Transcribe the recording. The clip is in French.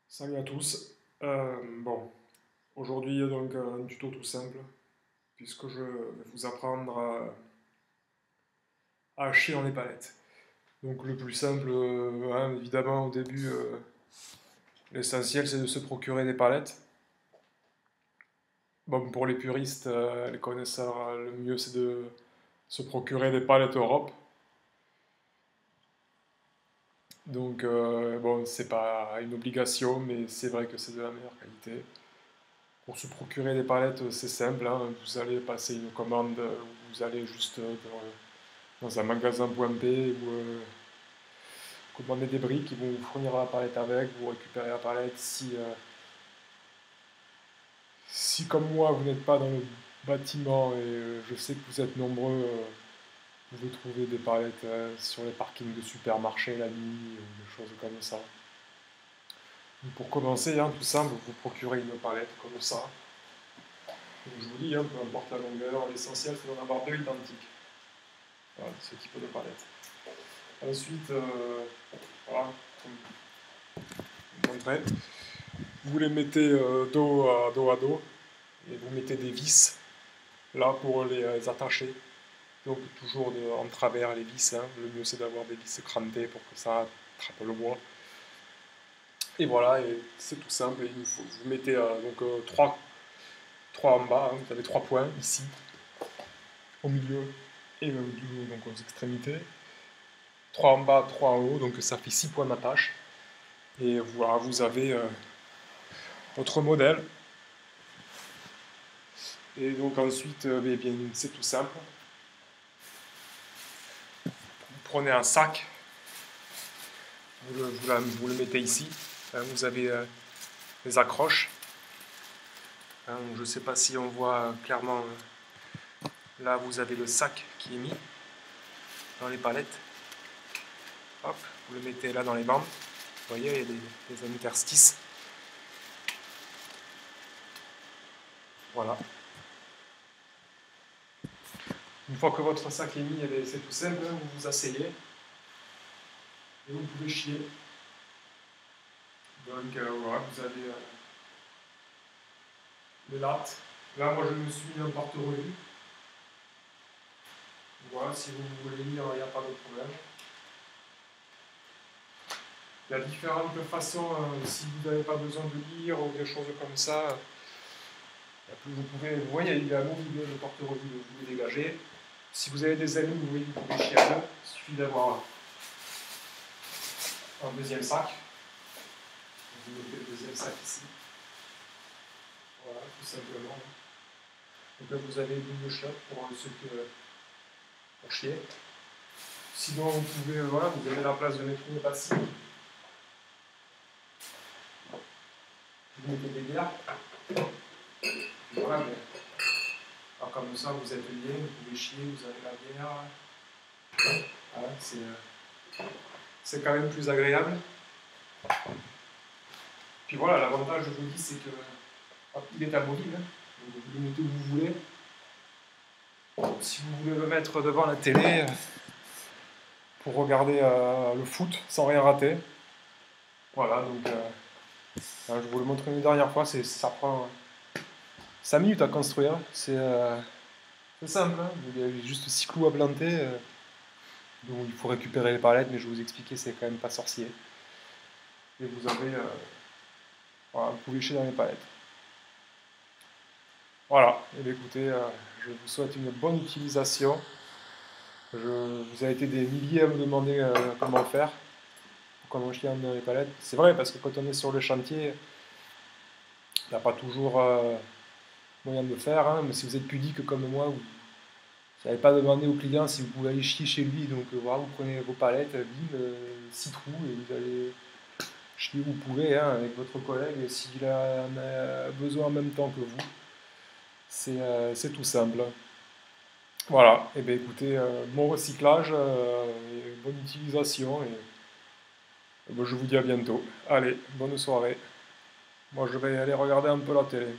Salut à tous. Bon, aujourd'hui donc un tuto tout simple puisque je vais vous apprendre à hacher dans les palettes. Donc le plus simple, hein, évidemment au début, l'essentiel c'est de se procurer des palettes. Bon, pour les puristes, les connaisseurs, le mieux c'est de se procurer des palettes Europe. Donc bon, c'est pas une obligation, mais c'est vrai que c'est de la meilleure qualité. Pour se procurer des palettes, c'est simple, hein. Vous allez passer une commande, vous allez juste dans un magasin point P ou commander des briques, ils vont vous fournir la palette avec, vous récupérez la palette. Si comme moi vous n'êtes pas dans le bâtiment et je sais que vous êtes nombreux, vous pouvez trouver des palettes sur les parkings de supermarchés la nuit ou des choses comme ça. Donc, pour commencer, hein, tout simple, vous procurez une palette comme ça. Donc, je vous dis, hein, peu importe la longueur, l'essentiel c'est d'en avoir deux identiques. Voilà, ce type de palette. Ensuite, voilà, comme je vous montrais, vous les mettez dos à dos à dos et vous mettez des vis là pour les attacher. Donc toujours en travers les vis, hein. Le mieux c'est d'avoir des vis crantées pour que ça attrape le bois. Et voilà, et c'est tout simple. Et vous mettez donc trois en bas, hein. Vous avez trois points ici, au milieu et donc aux extrémités. Trois en bas, trois en haut, donc ça fait 6 points d'attache. Et voilà, vous avez votre modèle. Et donc ensuite, eh bien, c'est tout simple. Vous prenez un sac, vous le mettez ici. Hein, vous avez les accroches. Hein, je ne sais pas si on voit clairement. Là, vous avez le sac qui est mis dans les palettes. Hop, vous le mettez là dans les bandes. Vous voyez, il y a des interstices. Voilà. Une fois que votre sac est mis, eh c'est tout simple. Vous vous asseyez et vous pouvez chier. Donc voilà, vous avez les lattes. Là, moi, je me suis mis un porte-revue. Voilà, si vous voulez lire, il n'y a pas de problème. Il y a différentes façons, si vous n'avez pas besoin de lire ou des choses comme ça, vous pouvez, vous voyez, il est amovible, le porte-revue, vous le dégagez. Si vous avez des amis, vous voyez, vous pouvez chier à deux. Il suffit d'avoir un deuxième sac. Vous mettez le deuxième sac ici. Voilà, tout simplement. Donc là, vous avez une double shot pour chier. Sinon, vous pouvez, voilà, vous avez la place de mettre une bassine. Vous mettez des bières. Voilà, mais alors comme ça, vous êtes lié, vous pouvez chier, vous avez la bière. Voilà, c'est quand même plus agréable. Puis voilà, l'avantage, je vous dis, c'est que il est amovible. Donc vous le mettez où vous voulez. Si vous voulez le mettre devant la télé pour regarder le foot sans rien rater. Voilà, donc je vous le montre une dernière fois, ça prend 5 minutes à construire. C'est simple, hein. Il y a juste 6 clous à planter. Donc il faut récupérer les palettes, mais je vais vous expliquer, c'est quand même pas sorcier. Et vous avez, voilà, vous pouvez chier dans les palettes. Voilà, et bien écoutez, je vous souhaite une bonne utilisation. Vous avez été des milliers à me demander comment faire, comment chier dans les palettes. C'est vrai, parce que quand on est sur le chantier, il n'y a pas toujours moyen de le faire, hein, mais si vous êtes pudique comme moi, vous n'allez pas demander au client si vous pouvez aller chier chez lui. Donc voilà, vous prenez vos palettes, bim, 6 trous, et vous allez chier où vous pouvez, hein, avec votre collègue, s'il en a besoin en même temps que vous. C'est tout simple. Voilà, et bien écoutez, bon recyclage, et bonne utilisation, et ben, je vous dis à bientôt. Allez, bonne soirée. Moi je vais aller regarder un peu la télé.